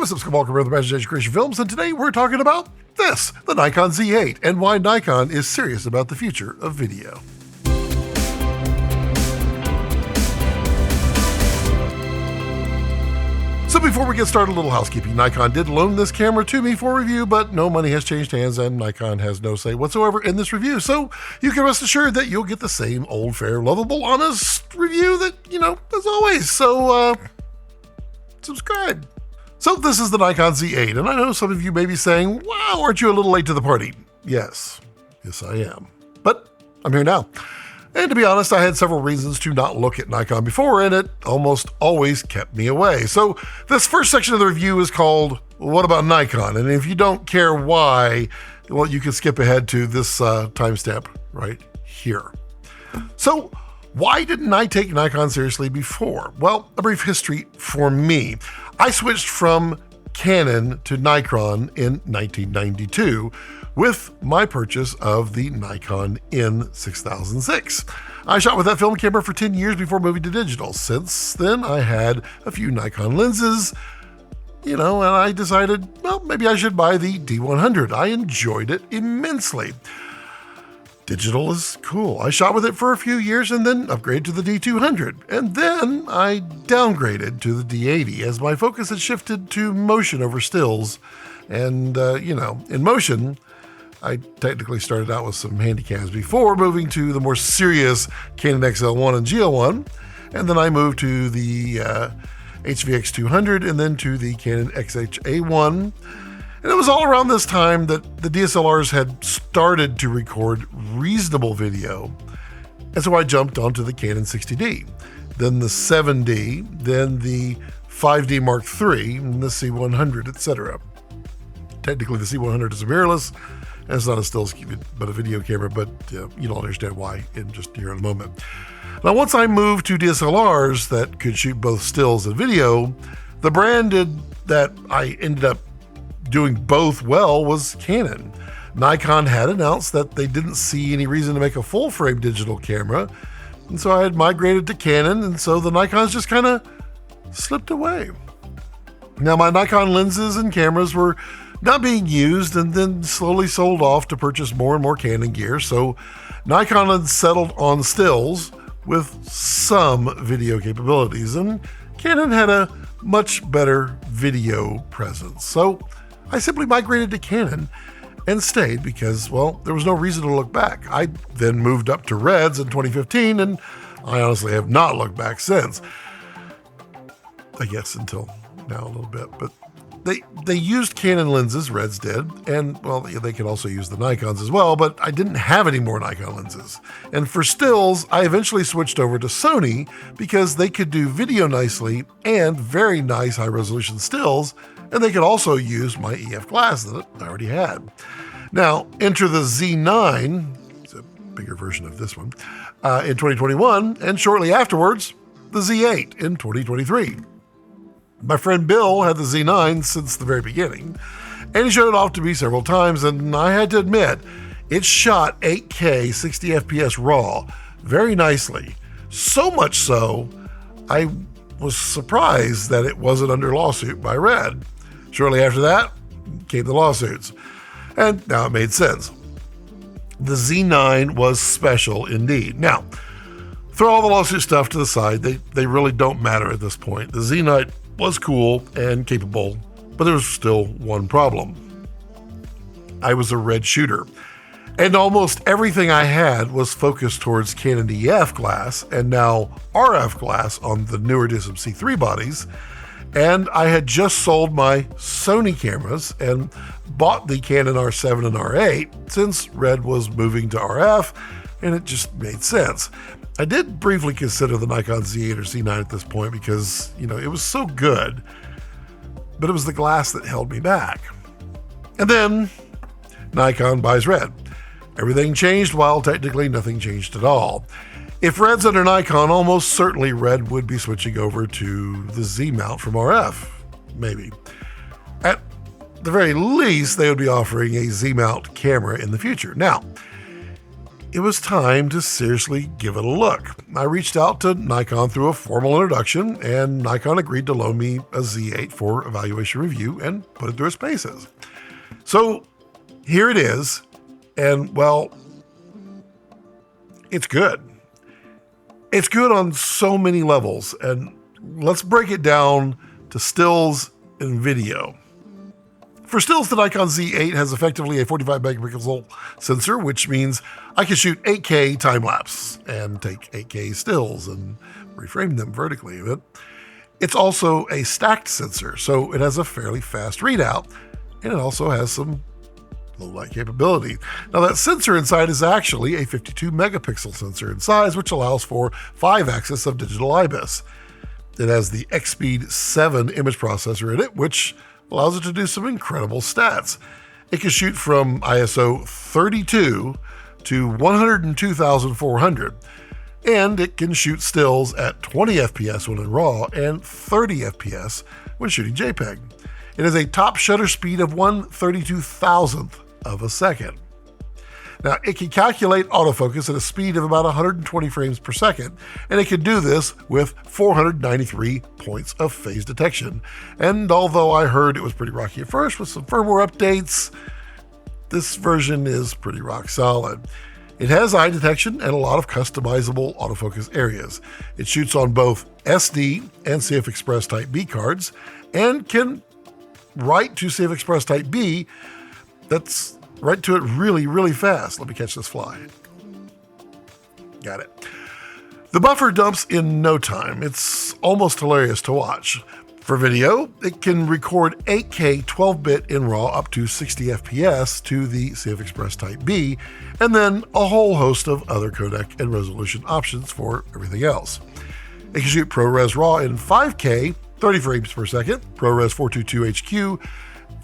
what's up, Skywalker of the Imagination Creation Films, and today we're talking about this, the Nikon Z8, and why Nikon is serious about the future of video. So before we get started, a little housekeeping. Nikon did loan this camera to me for review, but no money has changed hands and Nikon has no say whatsoever in this review. So you can rest assured that you'll get the same old, fair, lovable, honest review that, as always. So, subscribe. So this is the Nikon Z8, and I know some of you may be saying, wow, aren't you a little late to the party? Yes I am. But I'm here now. And to be honest, I had several reasons to not look at Nikon before, and it almost always kept me away. So this first section of the review is called, What About Nikon? And if you don't care why, well, you can skip ahead to this timestamp right here. So why didn't I take Nikon seriously before? Well, a brief history for me. I switched from Canon to Nikon in 1992 with my purchase of the Nikon N6006. I shot with that film camera for 10 years before moving to digital. Since then, I had a few Nikon lenses, and I decided, well, maybe I should buy the D100. I enjoyed it immensely. Digital is cool. I shot with it for a few years and then upgraded to the D200. And then I downgraded to the D80 as my focus had shifted to motion over stills. And, in motion, I technically started out with some handycams before moving to the more serious Canon XL1 and GL1. And then I moved to the HVX200 and then to the Canon XH-A1. And it was all around this time that the DSLRs had started to record reasonable video. And so I jumped onto the Canon 60D, then the 7D, then the 5D Mark III, and the C100, etc. Technically, the C100 is a mirrorless, and it's not a stills, but a video camera, but you'll understand why in just here in a moment. Now, once I moved to DSLRs that could shoot both stills and video, the brand that I ended up doing both well was Canon. Nikon had announced that they didn't see any reason to make a full-frame digital camera, and so I had migrated to Canon, and so the Nikons just kind of slipped away. Now, my Nikon lenses and cameras were not being used and then slowly sold off to purchase more and more Canon gear, so Nikon had settled on stills with some video capabilities, and Canon had a much better video presence. So I simply migrated to Canon and stayed because, well, there was no reason to look back. I then moved up to Reds in 2015, and I honestly have not looked back since. I guess until now a little bit, but they used Canon lenses, Reds did, and, well, they could also use the Nikons as well, but I didn't have any more Nikon lenses. And for stills, I eventually switched over to Sony because they could do video nicely and very nice high-resolution stills, and they could also use my EF glass that I already had. Now, enter the Z9, it's a bigger version of this one, in 2021, and shortly afterwards, the Z8 in 2023. My friend Bill had the Z9 since the very beginning, and he showed it off to me several times, and I had to admit, it shot 8K 60 FPS RAW very nicely. So much so, I was surprised that it wasn't under lawsuit by Red. Shortly after that came the lawsuits, and now it made sense. The Z9 was special indeed. Now, throw all the lawsuit stuff to the side. They really don't matter at this point. The Z9 was cool and capable, but there was still one problem. I was a Red shooter, and almost everything I had was focused towards Canon EF glass and now RF glass on the newer DSM C3 bodies. And I had just sold my Sony cameras and bought the Canon R7 and R8 since Red was moving to RF, and it just made sense. I did briefly consider the Nikon Z8 or Z9 at this point because, it was so good, but it was the glass that held me back. And then Nikon buys Red. Everything changed while technically nothing changed at all. If Red's under Nikon, almost certainly Red would be switching over to the Z mount from RF, maybe. At the very least, they would be offering a Z mount camera in the future. Now, it was time to seriously give it a look. I reached out to Nikon through a formal introduction, and Nikon agreed to loan me a Z8 for evaluation review and put it through its paces. So here it is, and well, it's good. It's good on so many levels, and let's break it down to stills and video. For stills, the Nikon Z8 has effectively a 45 megapixel sensor, which means I can shoot 8K time-lapse and take 8K stills and reframe them vertically. But it's also a stacked sensor, so it has a fairly fast readout, and it also has some low light capability. Now, that sensor inside is actually a 52 megapixel sensor in size, which allows for 5-axis of digital IBIS. It has the XSpeed 7 image processor in it, which allows it to do some incredible stats. It can shoot from ISO 32 to 102,400, and it can shoot stills at 20 FPS when in RAW and 30 FPS when shooting JPEG. It has a top shutter speed of 1/32,000th of a second. Now, it can calculate autofocus at a speed of about 120 frames per second, and it can do this with 493 points of phase detection. And although I heard it was pretty rocky at first with some firmware updates, this version is pretty rock solid. It has eye detection and a lot of customizable autofocus areas. It shoots on both SD and CF Express Type B cards, and can write to CF Express Type B. That's right to it really, really fast. Let me catch this fly. Got it. The buffer dumps in no time. It's almost hilarious to watch. For video, it can record 8K 12-bit in RAW up to 60 FPS to the CF Express Type B, and then a whole host of other codec and resolution options for everything else. It can shoot ProRes RAW in 5K 30 frames per second, ProRes 422 HQ,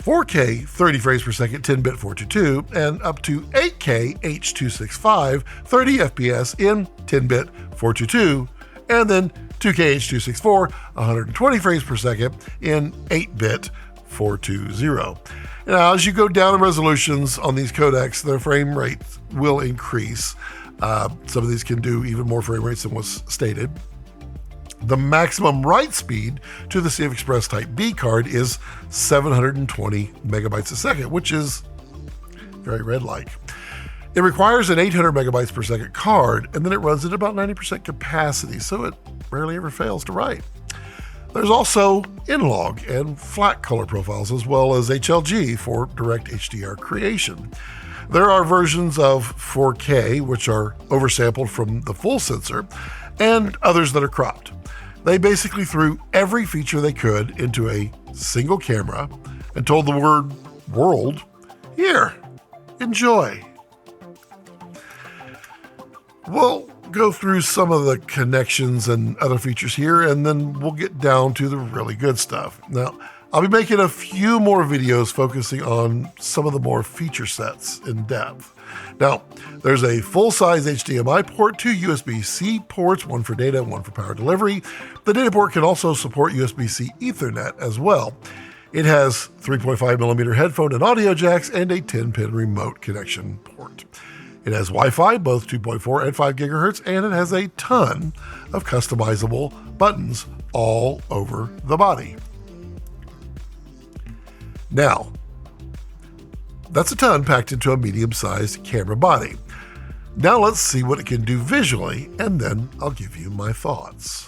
4K 30 frames per second 10-bit 422, and up to 8K H.265 30 FPS in 10-bit 422, and then 2K H.264 120 frames per second in 8-bit 420. Now, as you go down in resolutions on these codecs, the frame rate will increase. Some of these can do even more frame rates than was stated. The maximum write speed to the CF Express Type B card is 720 megabytes a second, which is very red-like. It requires an 800 megabytes per second card, and then it runs at about 90% capacity, so it rarely ever fails to write. There's also in-log and flat color profiles, as well as HLG for direct HDR creation. There are versions of 4K, which are oversampled from the full sensor, and others that are cropped. They basically threw every feature they could into a single camera and told the world, here, enjoy. We'll go through some of the connections and other features here, and then we'll get down to the really good stuff. Now, I'll be making a few more videos focusing on some of the more feature sets in depth. Now, there's a full-size HDMI port, 2 USB-C ports, one for data and one for power delivery. The data port can also support USB-C Ethernet as well. It has 3.5mm headphone and audio jacks and a 10-pin remote connection port. It has Wi-Fi, both 2.4 and 5 gigahertz, and it has a ton of customizable buttons all over the body. Now, that's a ton packed into a medium-sized camera body. Now let's see what it can do visually, and then I'll give you my thoughts.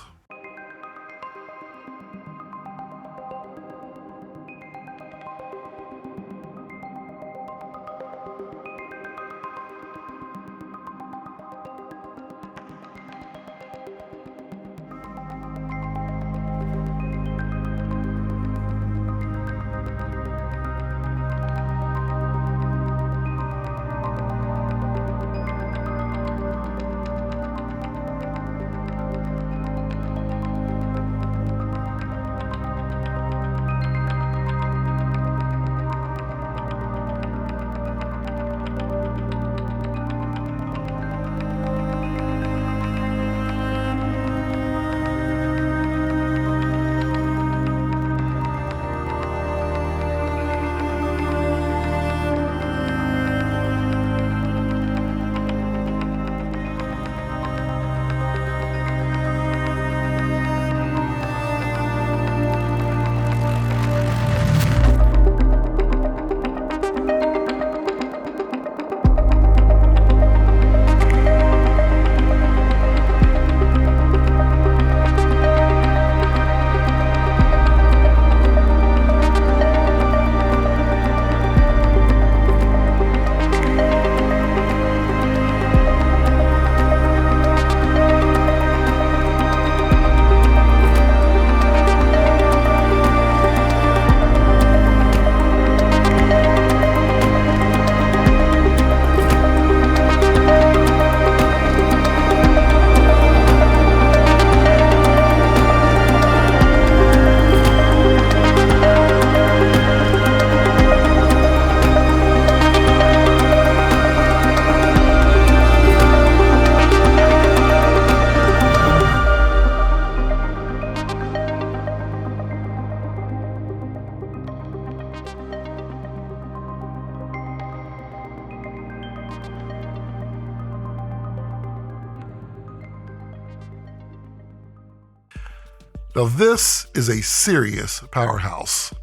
Now this is a serious powerhouse.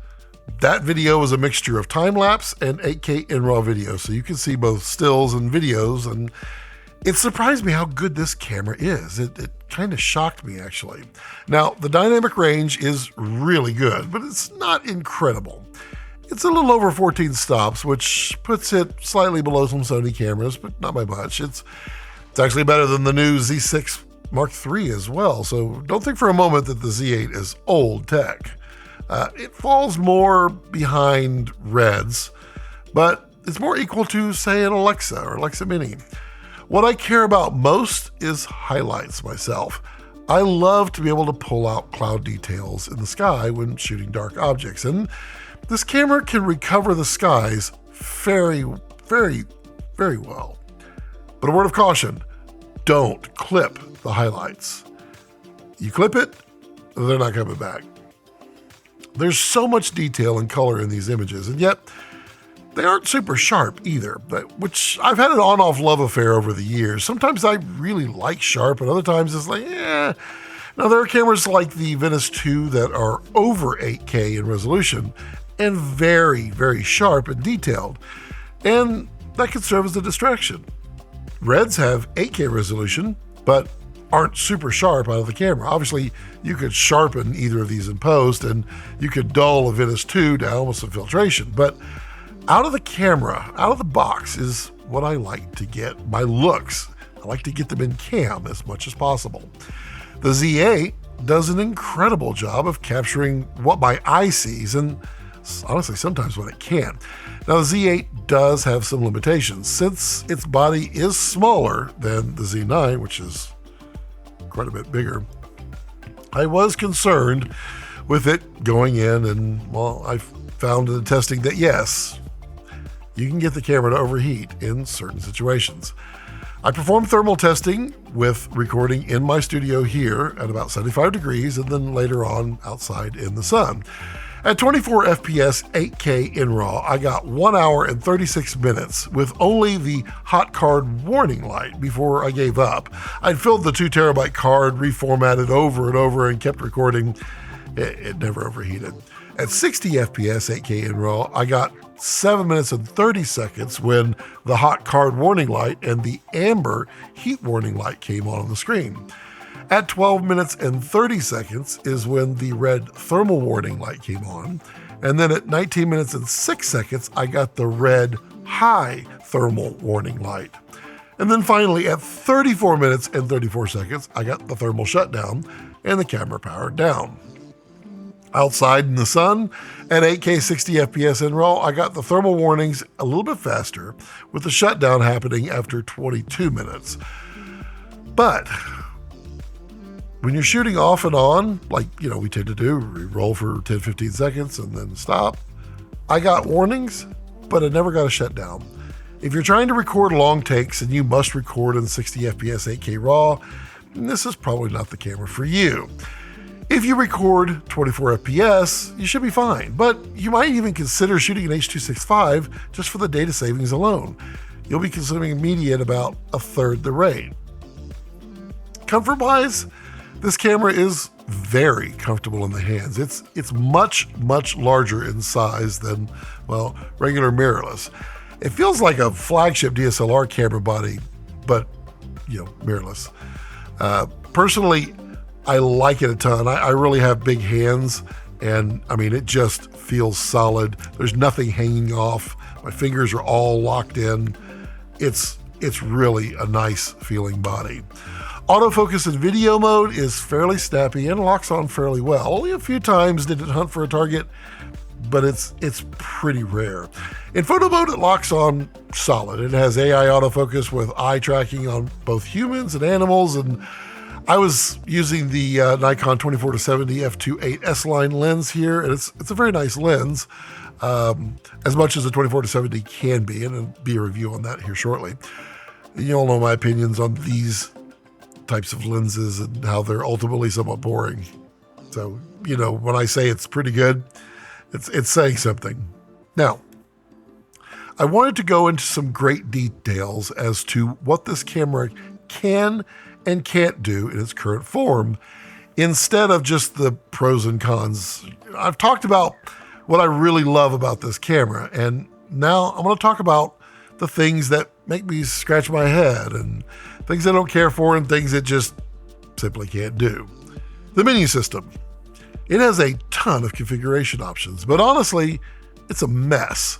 That video is a mixture of time-lapse and 8K in RAW video, so you can see both stills and videos, and it surprised me how good this camera is. It kind of shocked me, actually. Now, the dynamic range is really good, but it's not incredible. It's a little over 14 stops, which puts it slightly below some Sony cameras, but not by much. It's actually better than the new Z6 Mark III as well, so don't think for a moment that the Z8 is old tech. It falls more behind Reds, but it's more equal to, say, an Alexa or Alexa Mini. What I care about most is highlights myself. I love to be able to pull out cloud details in the sky when shooting dark objects, and this camera can recover the skies very, very, very well. But a word of caution, don't clip the highlights. You clip it, they're not coming back. There's so much detail and color in these images, and yet they aren't super sharp either, which I've had an on-off love affair over the years. Sometimes I really like sharp, and other times it's like, eh. Now there are cameras like the Venice 2 that are over 8K in resolution and very, very sharp and detailed, and that can serve as a distraction. Reds have 8K resolution, but aren't super sharp out of the camera. Obviously, you could sharpen either of these in post, and you could dull a Venice 2 down with some filtration, but out of the camera, out of the box is what I like to get my looks. I like to get them in cam as much as possible. The Z8 does an incredible job of capturing what my eye sees, and honestly, sometimes what it can't. Now, the Z8 does have some limitations. Since its body is smaller than the Z9, which is quite a bit bigger, I was concerned with it going in, and well, I found in the testing that yes, you can get the camera to overheat in certain situations. I performed thermal testing with recording in my studio here at about 75 degrees and then later on outside in the sun. At 24 FPS 8K in RAW, I got 1 hour and 36 minutes with only the hot card warning light before I gave up. I'd filled the 2 terabyte card, reformatted over and over, and kept recording. It never overheated. At 60 FPS 8K in RAW, I got 7 minutes and 30 seconds when the hot card warning light and the amber heat warning light came on the screen. At 12 minutes and 30 seconds is when the red thermal warning light came on. And then at 19 minutes and 6 seconds, I got the red high thermal warning light. And then finally, at 34 minutes and 34 seconds, I got the thermal shutdown and the camera powered down. Outside in the sun, at 8K 60 FPS in RAW, I got the thermal warnings a little bit faster, with the shutdown happening after 22 minutes. But when you're shooting off and on, like we tend to do, we roll for 10, 15 seconds and then stop, I got warnings, but I never got a shutdown. If you're trying to record long takes and you must record in 60 FPS 8K RAW, this is probably not the camera for you. If you record 24 FPS, you should be fine, but you might even consider shooting an H.265 just for the data savings alone. You'll be consuming media at about a third the rate. Comfort-wise, this camera is very comfortable in the hands. It's much, much larger in size than, well, regular mirrorless. It feels like a flagship DSLR camera body, but, mirrorless. Personally, I like it a ton. I really have big hands, and it just feels solid. There's nothing hanging off. My fingers are all locked in. It's really a nice feeling body. Autofocus in video mode is fairly snappy and locks on fairly well. Only a few times did it hunt for a target, but it's pretty rare. In photo mode, it locks on solid. It has AI autofocus with eye tracking on both humans and animals, and I was using the Nikon 24-70 f2.8 S-line lens here, and it's a very nice lens, as much as a 24-70 can be, and there'll be a review on that here shortly. You all know my opinions on these types of lenses and how they're ultimately somewhat boring. So, when I say it's pretty good, it's saying something. Now, I wanted to go into some great details as to what this camera can and can't do in its current form instead of just the pros and cons. I've talked about what I really love about this camera, and now I'm going to talk about the things that make me scratch my head and things I don't care for and things that just simply can't do. The menu system. It has a ton of configuration options, but honestly, it's a mess.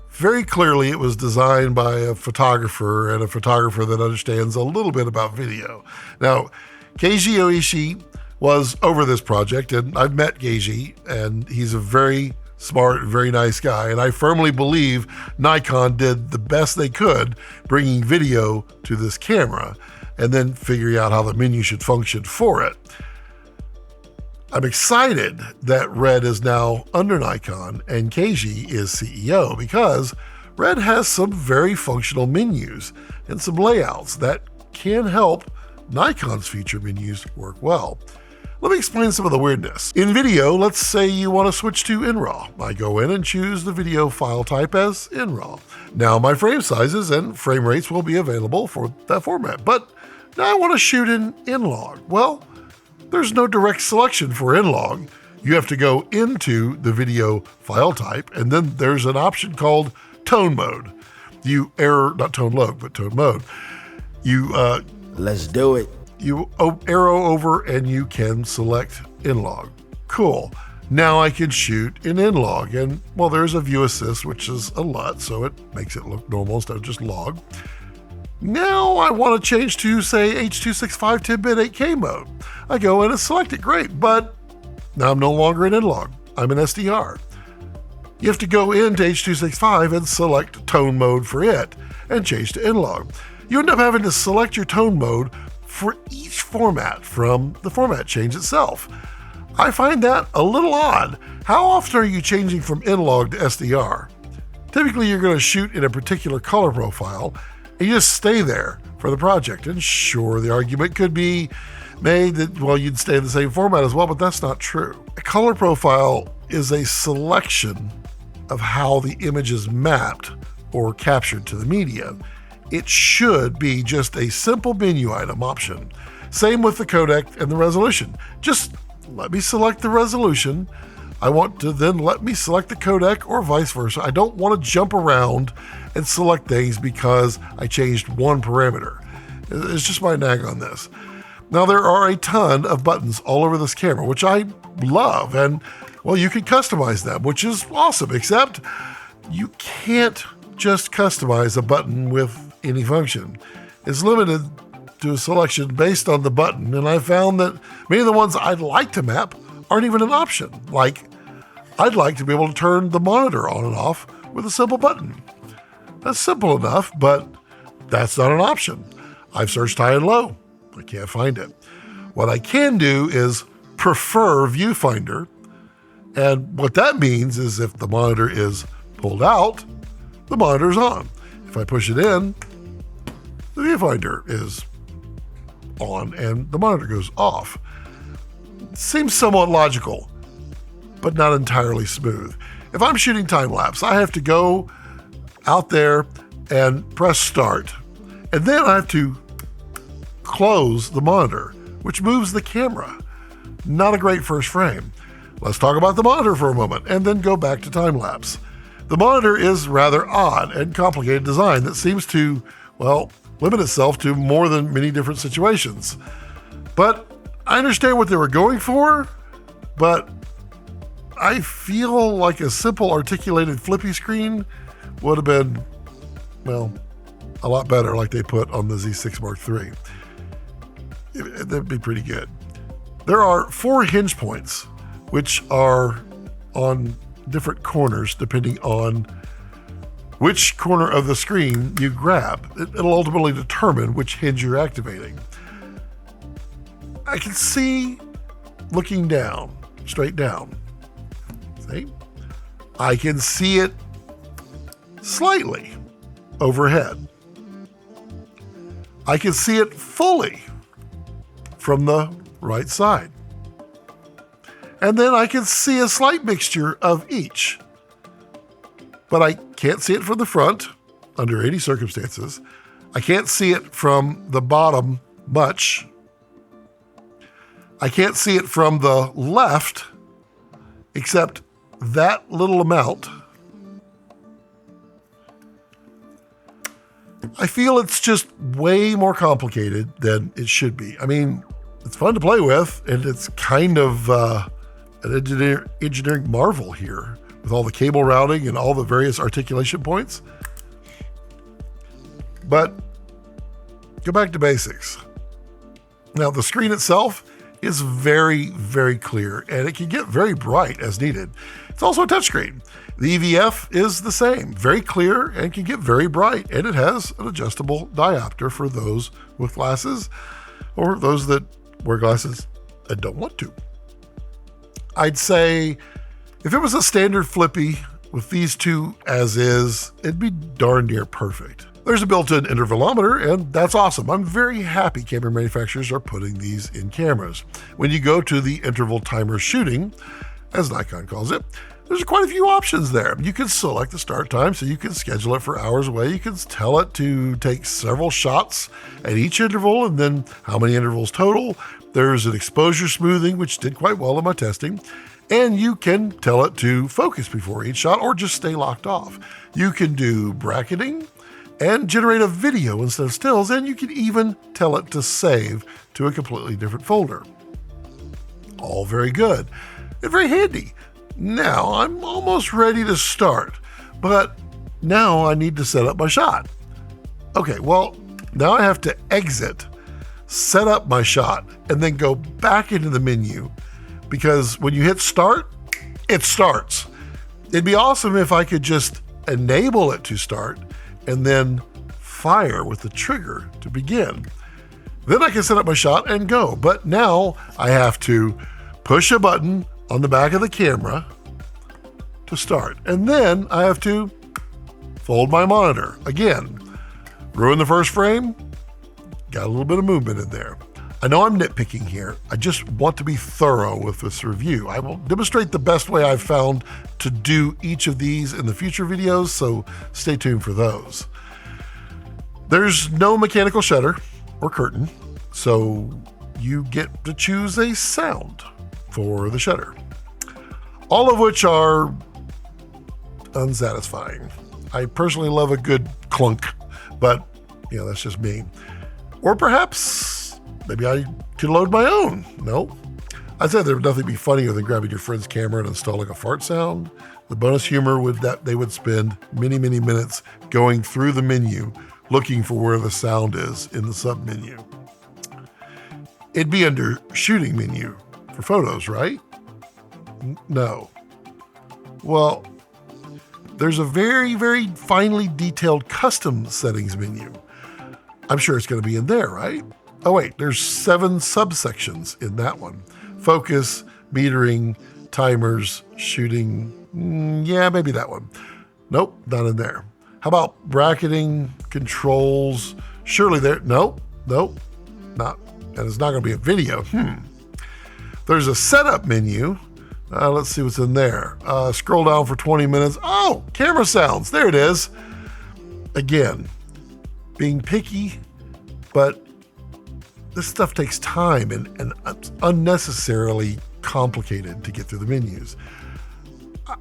Very clearly, it was designed by a photographer and a photographer that understands a little bit about video. Now, Keiji Oishi was over this project, and I've met Keiji, and he's a very smart, very nice guy, and I firmly believe Nikon did the best they could bringing video to this camera and then figuring out how the menu should function for it. I'm excited that Red is now under Nikon and Keiji is CEO because Red has some very functional menus and some layouts that can help Nikon's future menus work well. Let me explain some of the weirdness. In video, let's say you want to switch to InRAW. I go in and choose the video file type as InRAW. Now my frame sizes and frame rates will be available for that format, but now I want to shoot in InLog. Well, there's no direct selection for InLog. You have to go into the video file type, and then there's an option called tone mode. Not tone log, but tone mode. Let's do it. You arrow over and you can select InLog. Cool. Now I can shoot in InLog, and well, there's a view assist, which is a LUT, so it makes it look normal instead of just log. Now I want to change to, say, H.265 10-bit 8K mode. I go in and select it, great, but now I'm no longer in InLog. I'm in SDR. You have to go into H.265 and select tone mode for it and change to InLog. You end up having to select your tone mode for each format from the format change itself. I find that a little odd. How often are you changing from InLog to SDR? Typically, you're going to shoot in a particular color profile, and you just stay there for the project. And sure, the argument could be made that, well, you'd stay in the same format as well, but that's not true. A color profile is a selection of how the image is mapped or captured to the media. It should be just a simple menu item option. Same with the codec and the resolution. Just let me select the resolution. I want to then let me select the codec or vice versa. I don't want to jump around and select things because I changed one parameter. It's just my nag on this. Now there are a ton of buttons all over this camera, which I love, and well, you can customize them, which is awesome, except you can't just customize a button with any function. It's limited to a selection based on the button, and I found that many of the ones I'd like to map aren't even an option. Like, I'd like to be able to turn the monitor on and off with a simple button. That's simple enough, but that's not an option. I've searched high and low. I can't find it. What I can do is prefer viewfinder, and what that means is if the monitor is pulled out, the monitor's on. If I push it in, the viewfinder is on and the monitor goes off. Seems somewhat logical, but not entirely smooth. If I'm shooting time lapse, I have to go out there and press start, and then I have to close the monitor, which moves the camera. Not a great first frame. Let's talk about the monitor for a moment and then go back to time lapse. The monitor is rather odd and complicated design that seems to, well, limit itself to more than many different situations. But I understand what they were going for, but I feel like a simple articulated flippy screen would have been, well, a lot better like they put on the Z6 Mark III. That'd be pretty good. There are 4 hinge points, which are on different corners depending on which corner of the screen you grab. It'll ultimately determine which hinge you're activating. I can see looking down, straight down. See? I can see it slightly overhead. I can see it fully from the right side. And then I can see a slight mixture of each. But I can't see it from the front under any circumstances. I can't see it from the bottom much. I can't see it from the left, except that little amount. I feel it's just way more complicated than it should be. I mean, it's fun to play with, and it's kind of an engineering marvel here with all the cable routing and all the various articulation points. But go back to basics. Now, the screen itself is very, very clear, and it can get very bright as needed. It's also a touchscreen. The EVF is the same, very clear and can get very bright, and it has an adjustable diopter for those with glasses or those that wear glasses and don't want to. I'd say if it was a standard flippy with these two as is, it'd be darn near perfect. There's a built-in intervalometer, and that's awesome. I'm very happy camera manufacturers are putting these in cameras. When you go to the interval timer shooting, as Nikon calls it, there's quite a few options there. You can select the start time, so you can schedule it for hours away. You can tell it to take several shots at each interval, and then how many intervals total. There's an exposure smoothing, which did quite well in my testing. And you can tell it to focus before each shot or just stay locked off. You can do bracketing and generate a video instead of stills, and you can even tell it to save to a completely different folder. All very good and very handy. Now I'm almost ready to start, but now I need to set up my shot. Okay, well, now I have to exit, set up my shot, and then go back into the menu, because when you hit start, it starts. It'd be awesome if I could just enable it to start and then fire with the trigger to begin. Then I can set up my shot and go. But now I have to push a button on the back of the camera to start. And then I have to fold my monitor. Again, ruin the first frame, got a little bit of movement in there. I know I'm nitpicking here. I just want to be thorough with this review. I will demonstrate the best way I've found to do each of these in the future videos, so stay tuned for those. There's no mechanical shutter or curtain, so you get to choose a sound for the shutter, all of which are unsatisfying. I personally love a good clunk, but that's just me. Or perhaps maybe I could load my own. No. I said there would nothing be funnier than grabbing your friend's camera and installing a fart sound. The bonus humor would that they would spend many, many minutes going through the menu looking for where the sound is in the sub menu. It'd be under shooting menu for photos, right? No. Well, there's a very, very finely detailed custom settings menu. I'm sure it's going to be in there, right? Oh wait, there's 7 subsections in that one. Focus, metering, timers, shooting. Yeah, maybe that one. Nope, not in there. How about bracketing, controls? Surely there, nope, not. And it's not gonna be a video. There's a setup menu. Let's see what's in there. Scroll down for 20 minutes. Oh, camera sounds, there it is. Again, being picky, but this stuff takes time and it's unnecessarily complicated to get through the menus.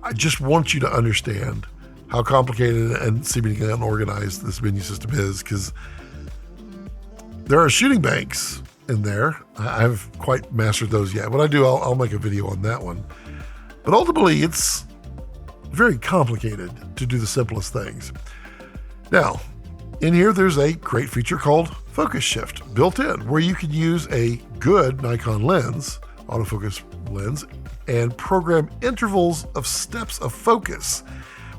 I just want you to understand how complicated and seemingly unorganized this menu system is, because there are shooting banks in there. I haven't quite mastered those yet. When I do, I'll make a video on that one. But ultimately, it's very complicated to do the simplest things. Now, in here, there's a great feature called Focus Shift built in, where you can use a good Nikon lens, autofocus lens, and program intervals of steps of focus,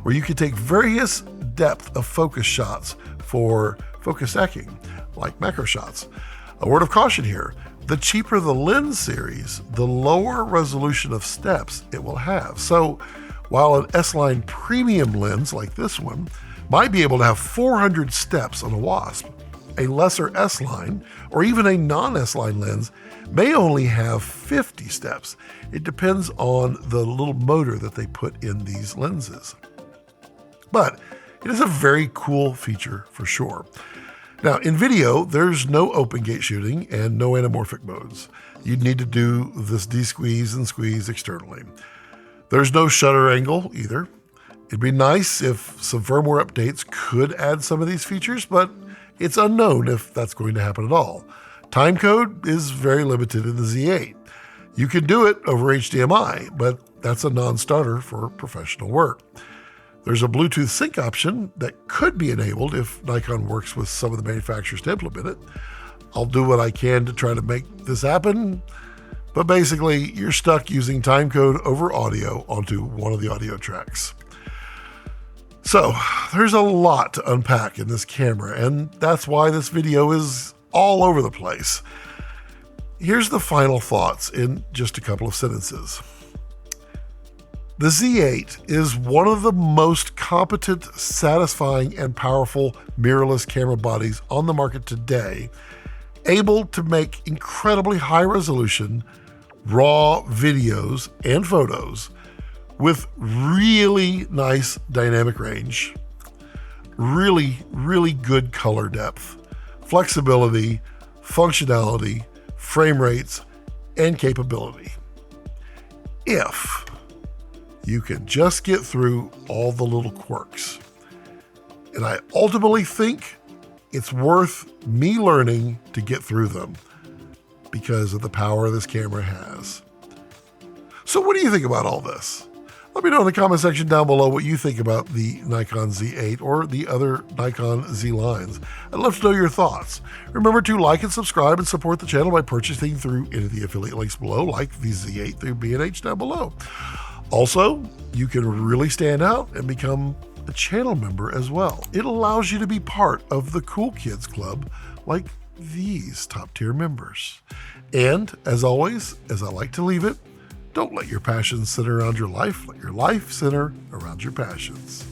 where you can take various depth of focus shots for focus stacking, like macro shots. A word of caution here, the cheaper the lens series, the lower resolution of steps it will have. So while an S-line premium lens like this one might be able to have 400 steps on a WASP, a lesser S-line or even a non-S-line lens may only have 50 steps. It depends on the little motor that they put in these lenses. But it is a very cool feature for sure. Now, in video, there's no open gate shooting and no anamorphic modes. you'd need to do this de-squeeze and squeeze externally. There's no shutter angle either. It'd be nice if some firmware updates could add some of these features, but it's unknown if that's going to happen at all. Timecode is very limited in the Z8. You can do it over HDMI, but that's a non-starter for professional work. There's a Bluetooth sync option that could be enabled if Nikon works with some of the manufacturers to implement it. I'll do what I can to try to make this happen, but basically you're stuck using timecode over audio onto one of the audio tracks. So there's a lot to unpack in this camera, and that's why this video is all over the place. Here's the final thoughts in just a couple of sentences. The Z8 is one of the most competent, satisfying, and powerful mirrorless camera bodies on the market today, able to make incredibly high-resolution, raw videos and photos with really nice dynamic range, really good color depth, flexibility, functionality, frame rates, and capability. If you can just get through all the little quirks. And I ultimately think it's worth me learning to get through them because of the power this camera has. So what do you think about all this? Let me know in the comment section down below what you think about the Nikon Z8 or the other Nikon Z lines. I'd love to know your thoughts. Remember to like and subscribe and support the channel by purchasing through any of the affiliate links below, like the Z8 through B&H down below. Also, you can really stand out and become a channel member as well. It allows you to be part of the cool kids club like these top tier members. And as always, as I like to leave it, don't let your passions center around your life. Let your life center around your passions.